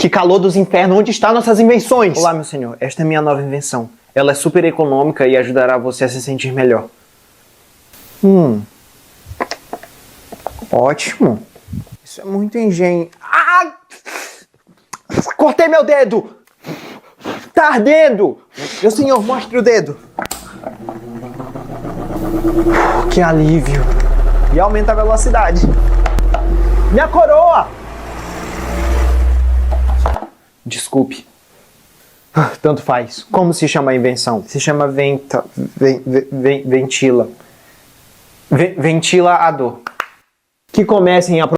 Que calor dos infernos, onde estão nossas invenções? Olá, meu senhor, esta é minha nova invenção. Ela é super econômica e ajudará você a se sentir melhor. Ótimo. Isso é muito engenho. Ah! Cortei meu dedo! Tá ardendo! Meu senhor, mostre o dedo. Que alívio! E aumenta a velocidade. Minha coroa! Desculpe. Tanto faz. Como se chama a invenção? Se chama ventilador. Que comecem a